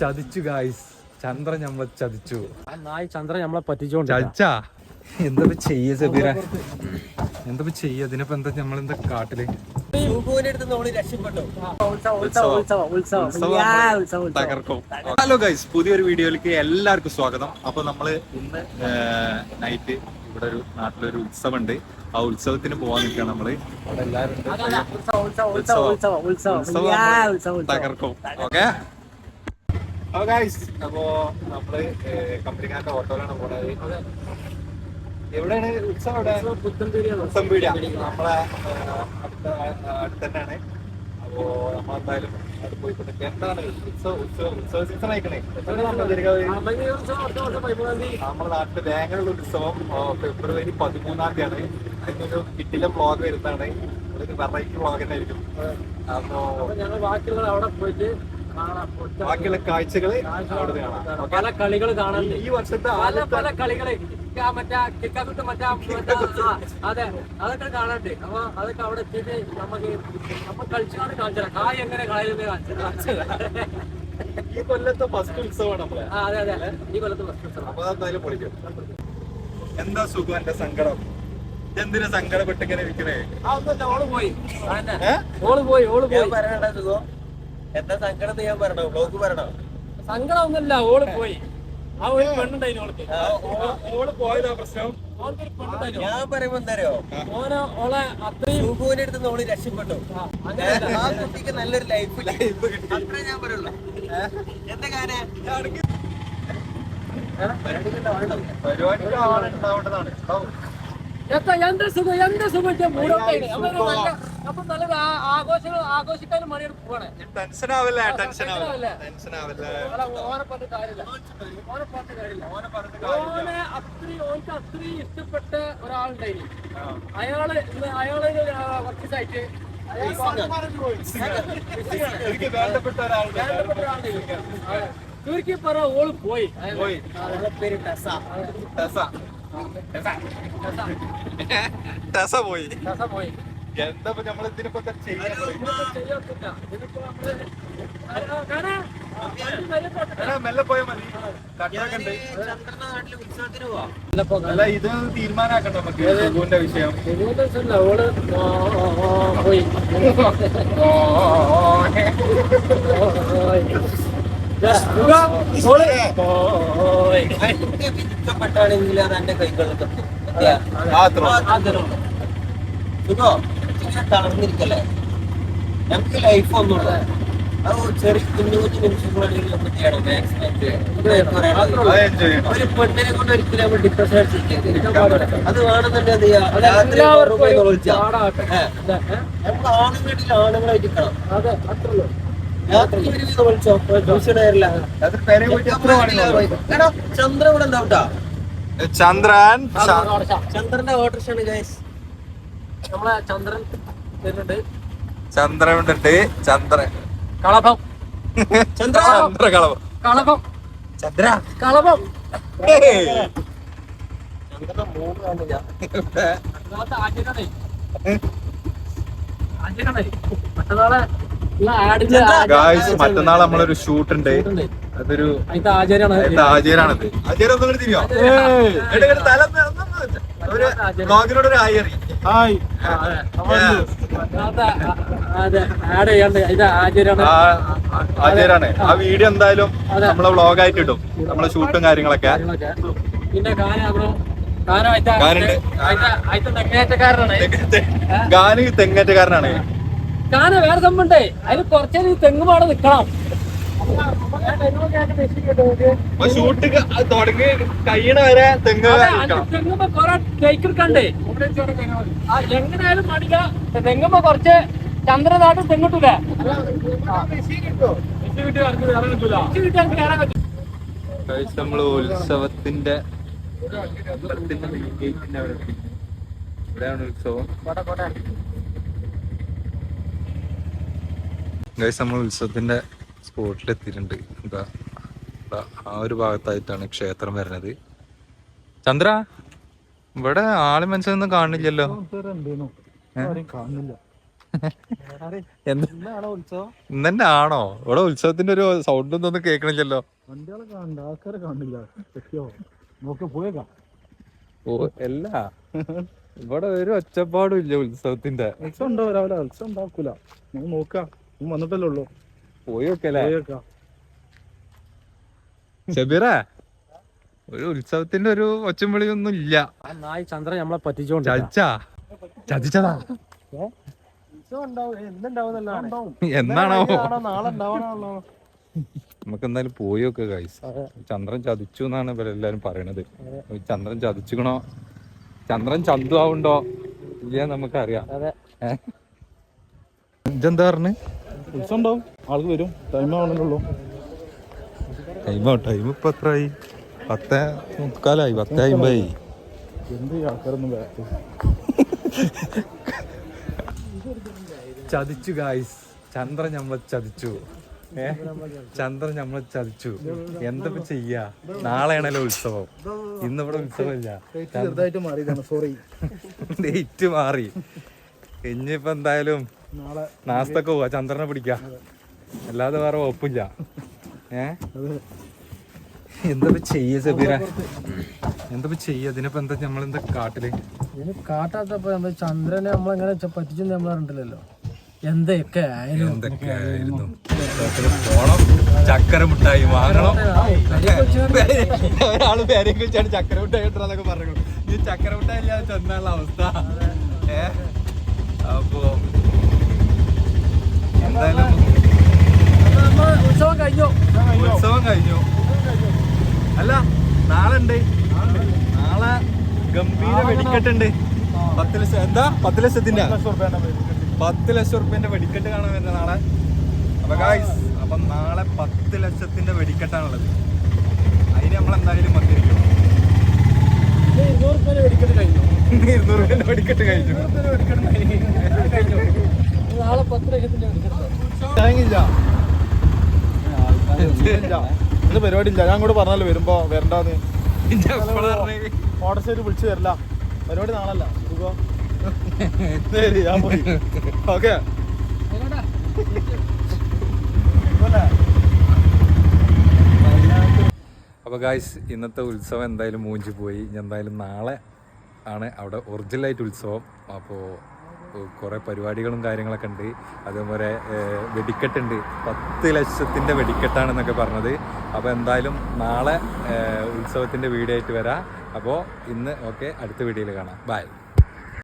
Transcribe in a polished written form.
ചതിച്ചു ഗായ്സ്, ചന്ദ്രൻ നമ്മളെ ചതിച്ചു. ചന്ദ്രൻ നമ്മളെ പറ്റിച്ചോണ്ട് ചതിച്ചാ എന്താ ചെയ്യ സബീറ, എന്താ ചെയ്യ? ഇതിനിപ്പോ എന്താ നമ്മളെന്താ കാട്ടില് തകർക്കും. ഹലോ ഗൈസ്, പുതിയൊരു വീഡിയോയിലേക്ക് എല്ലാവർക്കും സ്വാഗതം. അപ്പൊ നമ്മള് ഇന്ന് നൈറ്റ് ഇവിടെ ഒരു നാട്ടിലൊരു ഉത്സവം ഉണ്ട്. ആ ഉത്സവത്തിന് പോവാൻ നിൽക്കുകയാണ് നമ്മള്. അവിടെ എല്ലാവരും തകർക്കും. ഓക്കെ ഗൈസ്, അപ്പോ നമ്മള് കമ്പനിക്കാരുടെ ഓട്ടോയിലാണ് പോണത്. എവിടെയാണ് ഉത്സവം? പുത്തൻപീടിയ നമ്മളെ അടുത്ത് തന്നെയാണ്. അപ്പോ നമ്മളെന്തായാലും അവിടെ പോയിട്ടുണ്ട്. എന്താണ് ഉത്സവ സീസൺ ആയിക്കണേ. നമ്മുടെ നാട്ടില് വേങ്ങനുള്ള ഉത്സവം ഫെബ്രുവരി 13-ാം തീയതിയാണ്. അതിനൊരു കിട്ടിലെ വ്ളോഗ് വരുന്നതാണ്. ഒരു വെറൈറ്റി വ്ളോഗ് തന്നെ ആയിരിക്കും. അപ്പോ ബാക്കിയുള്ള കാഴ്ചകള് അവിടെ കാണാം. പല കളികൾ കാണാൻ ഈ വർഷത്തെ പല കളികള് അതെ, അതൊക്കെ കാണാണ്ട്. അപ്പൊ അതൊക്കെ അവിടെ എത്തിയിട്ട് നമ്മ കളിച്ചാണ് കാണിച്ചത്. കായ് എങ്ങനെ കളയുന്നത് കാണിച്ചത്. ഈ കൊല്ലത്തെ ഫസ്റ്റ് ഉത്സവമാണ് നമ്മളെ. അതെ അതെ, ഈ കൊല്ലത്തെ ഫസ്റ്റ് ഉത്സവം. അപ്പൊ അതെന്തായാലും പൊളിക്കും. എന്താ സുഖം എന്റെ സങ്കടം? എന്തിനാ സങ്കടപ്പെട്ട് ഇങ്ങനെ ഇരിക്കണേ? ഓള് പോയി പറയണ്ട സുഖം. എന്താ സങ്കടം ഞാൻ പറഞ്ഞോ? ബ്ലോഗ് പറഞ്ഞോ? സങ്കടം ഒന്നുമില്ല, ഓള് പോയി. ആ ഒരു പെണ്ണുണ്ടായിരുന്നു ഓൾക്ക്. ഓള് പോയതാ പ്രശ്നം. ഞാൻ പറയുമ്പോ എന്തായോ, ഓളെ അത്രയും സുഖൂന്റെ അടുത്ത് ഓള് രക്ഷപ്പെട്ടു. ആ കുട്ടിക്ക് നല്ലൊരു ലൈഫ് കിട്ടി. അത്രേ ഞാൻ പറയുള്ളൂ. എന്താ കാര്യം പരിപാടിക്ക് ആളുണ്ടാവേണ്ടതാണ്. എന്താ സുഖം അപ്പൊ നല്ലൊരു ആഘോഷിക്കാനും മണിയാണ് പോവാണ്. ടെൻഷൻ ആവല്ലേ? ഓനെ പറഞ്ഞിട്ട് കാര്യമില്ല. ഓനക്ക് അത്രയും ഇഷ്ടപ്പെട്ട ഒരാളുണ്ടായി. അയാള് കുറച്ച് ദിവസമായിട്ട് വേണ്ടപ്പെട്ട ഒരാളുടെ ചുരുക്കി പറ, ഓള് പോയി. പേര് ടെസ. പോയി. എന്താ നമ്മൾ ഇതിനിപ്പോ ചെയ്യാൻ? മെല്ലെ പോയാൽ മതി. കട്ടൊക്കെ നാട്ടില് ഉത്സവത്തിന് പോവാ. അല്ല, ഇത് തീരുമാനാക്കണ്ട നമുക്ക് സുഖുവിന്റെ വിഷയം. ഓള് പോയി. ഇഷ്ടപ്പെട്ടാണെങ്കിൽ അത് എന്റെ കൈകളിലൊക്കെ സുഖോ ഇങ്ങനെ തളർന്നിരിക്കല്ലേ. നമുക്ക് ലൈഫ് ഒന്നുമില്ല. അത് ചെറിയ കുഞ്ഞു നിമിഷങ്ങളാണെങ്കിൽ നമ്മൾ ചെയ്യണം. മാക്സിമം ഒരു പെണ്ണിനെ കൊണ്ട് ഒരിക്കലും നമ്മൾ ഡിപ്രഷൻ അടിച്ചിരിക്കരുത്. അത് വേണമെന്നുണ്ടെങ്കിൽ എന്ത് ചെയ്യാം, രാത്രി നമ്മൾ ആണുങ്ങളിൽ ആണുങ്ങളായിട്ട് നിൽക്കണം. രാത്രി വിളിച്ചോ, ചന്ദ്രൻ ഇവിടെ എന്താ? ചന്ദ്രന്റെ ഓട്ടർഷാണ് ഗൈസ്. നമ്മളെ ചന്ദ്രൻ വരുന്നുണ്ട്. ചന്ദ്രൻ കളഭം. മറ്റന്നാൾ നമ്മളൊരു ഷൂട്ട് ഉണ്ട്. അതൊരു ആചാരാണത്. ആചാരം ഒന്നും തിരിയോ? ബ്ലോഗിനോടൊരു ആചാരി ആചാരാണ്. ആ വീഡിയോ എന്തായാലും നമ്മളെ വ്ളോഗായിട്ട് ഇടും, നമ്മളെ ഷൂട്ടും കാര്യങ്ങളൊക്കെ. പിന്നെ ഗാന് തെങ്ങേറ്റക്കാരനാണ്. ഗാന വേറെ സംഭവണ്ടേ, അതിന് കുറച്ചേരം തെങ്ങുപാടെ നിക്കണം. ഷൂട്ട് തുടങ്ങി കഴിയണ വരെ തെങ്ങുമ്പോ കൊറേ ടേക്ക് എടുക്കണ്ടേ. എങ്ങനെയായാലും മടില്ല. തെങ്ങുമ്പോ കുറച്ച് ചന്ദ്രനാട്ടും തെങ്ങിട്ടൂല. നമ്മള് ഉത്സവത്തിന്റെ ഇവിടെയാണ് ഉത്സവം. നമ്മൾ ഉത്സവത്തിന്റെ സ്പോട്ടിലെത്തിയിട്ടുണ്ട്. എന്താ ആ ഒരു ഭാഗത്തായിട്ടാണ് ക്ഷേത്രം വരുന്നത്. ചന്ദ്ര, ഇവിടെ ആള് മനസ്സിലൊന്നും കാണില്ലല്ലോ. എന്ത് ഇന്നാണോ ഉത്സവം? ഇന്നെ ആണോ ഇവിടെ ഉത്സവത്തിന്റെ ഒരു സൗണ്ട് ഒന്നും കേൾക്കണില്ലല്ലോ? വണ്ടികളെ കാണണ്ട, ആൾക്കാരെ കാണില്ല. നോക്ക് പോയേക്കാം. ഓ അല്ല ഇവിടെ ഒരു ഒച്ചപ്പാടും ഇല്ല ഉത്സവത്തിന്റെ. ഉത്സവം ഉണ്ടാവും രാവിലെ, ഉത്സവം ഉണ്ടാക്കൂല. നമുക്ക് നോക്കാം, വന്നിട്ടല്ലേ ഉള്ളൂ. പോയി വെക്കല്ലേ പോയേക്കാം. ഷബീറ, ഒരു ഉത്സവത്തിന്റെ ഒരു ഒച്ചും വിളിയൊന്നും ഇല്ല. നായി ചന്ദ്രൻ നമ്മളെ പറ്റിച്ചോണ്ട് ചതിച്ചതാ. ഉത്സവം ഉണ്ടാവും, എന്തുണ്ടാവും? എന്നാണോ നാളെ ഉണ്ടാവണോ? നമുക്ക് എന്തായാലും പോയി വെക്കുക ഗൈസ്. ചന്ദ്രൻ ചതിച്ചു എന്നാണ് ഇവരെല്ലാരും പറയണത്. ചന്ദ്രൻ ചതിച്ചുക്കണോ, ചന്ദ്രൻ ചന്തു ആവുണ്ടോ ഇല്ല നമുക്കറിയാം. ഇതെന്താ പറഞ്ഞ്? ഉത്സവം ഉണ്ടാവും, ആൾക്ക് വരും. ടൈം ആവണല്ലോ. ടൈം ഇപ്പൊ എത്രയായി? 10:30, 10:50. എന്ത് ആൾക്കാരൊന്നും വരാത്ത. ചതിച്ചു ഗായ്സ്, ചന്ദ്രൻ നമ്മളെ ചതിച്ചു. ചന്ദ്രൻ നമ്മളെ ചതിച്ചു. എന്തൊക്കെ ചെയ്യാ? നാളെയാണല്ലോ ഉത്സവം, ഇന്നിവിടെ ഉത്സവമില്ല. ചെറുതായിട്ട് മാറിയതാണ്, സോറി. ഡേറ്റ് മാറി. ഇനിയിപ്പോ എന്തായാലും നാസ്തൊക്കെ പോവാ, ചന്ദ്രനെ പിടിക്കാം, അല്ലാതെ വേറെ ഒപ്പില്ല. എന്തൊക്കെ ചെയ്യ സബീറ, എന്തൊക്കെ ചെയ്യ? ഇതിനിപ്പോ എന്താ നമ്മളെന്താ കാട്ടില്? ഇതിന് കാട്ടാത്തപ്പോ നമ്മൾ ചന്ദ്രനെ നമ്മളെങ്ങനെ പറ്റിച്ചു നമ്മൾ അറിഞ്ഞിട്ടില്ലല്ലോ. എന്തൊക്കെ എന്തൊക്കെയായിരുന്നു? പോണം, ചക്കര മുട്ടായി വാങ്ങണം. ഒരാള് പേരെ കുറിച്ചാണ് ചക്കര മുട്ടായി കിട്ടണമെന്നൊക്കെ പറഞ്ഞു. ഈ ചക്കര മുട്ടായി ഇല്ലാതെ ചെന്നുള്ള അവസ്ഥ. അപ്പോ എന്തായാലും ഉത്സവം കഴിഞ്ഞു. ഉത്സവം കഴിഞ്ഞു. അല്ല, നാളെ ഉണ്ട്. നാളെ ഗംഭീര വെടിക്കെട്ടുണ്ട്. 10 ലക്ഷം. എന്താ 10 ലക്ഷത്തിന്റെ 10 ലക്ഷം റുപ്യന്റെ വെടിക്കെട്ട് കാണാൻ വരുന്നത് നാളെ. അപ്പൊ ഗായ്സ്, അപ്പൊ നാളെ 10 ലക്ഷത്തിന്റെ വെടിക്കെട്ടാണുള്ളത്. അതിന് നമ്മളെന്തായാലും വന്നിരിക്കും. 200 രൂപ വെടിക്കെട്ട് കഴിഞ്ഞു. 200 രൂപന്റെ വെടിക്കെട്ട് കഴിഞ്ഞു. നാളെ 10 ലക്ഷത്തിന്റെ വെടിക്കെട്ട്. ഇന്ന് പരിപാടി ഇല്ല. ഞാൻ കൂടെ പറഞ്ഞല്ലോ വരുമ്പോ വരണ്ടാന്ന്. പിന്നെ എപ്പോഴാ പറഞ്ഞേ? ഓട്ടോസൈറ്റ് വിളിച്ചു വരില്ല. പരിപാടി നാളല്ല. ശരി, ഞാൻ പോയി. ഓക്കെ. അപ്പോൾ ഗായ്സ്, ഇന്നത്തെ ഉത്സവം എന്തായാലും മൂഞ്ചി പോയി. ഇനി എന്തായാലും നാളെ ആണ് അവിടെ ഒറിജിനലായിട്ട് ഉത്സവം. അപ്പോൾ കുറേ പരിപാടികളും കാര്യങ്ങളൊക്കെ ഉണ്ട്. അതേപോലെ വെടിക്കെട്ടുണ്ട്. 10 ലക്ഷത്തിൻ്റെ വെടിക്കെട്ടാണെന്നൊക്കെ പറഞ്ഞത്. അപ്പോൾ എന്തായാലും നാളെ ഉത്സവത്തിൻ്റെ വീഡിയോ ആയിട്ട് വരാം. അപ്പോൾ ഇന്ന് ഓക്കെ, അടുത്ത വീഡിയോയിൽ കാണാം. ബൈ.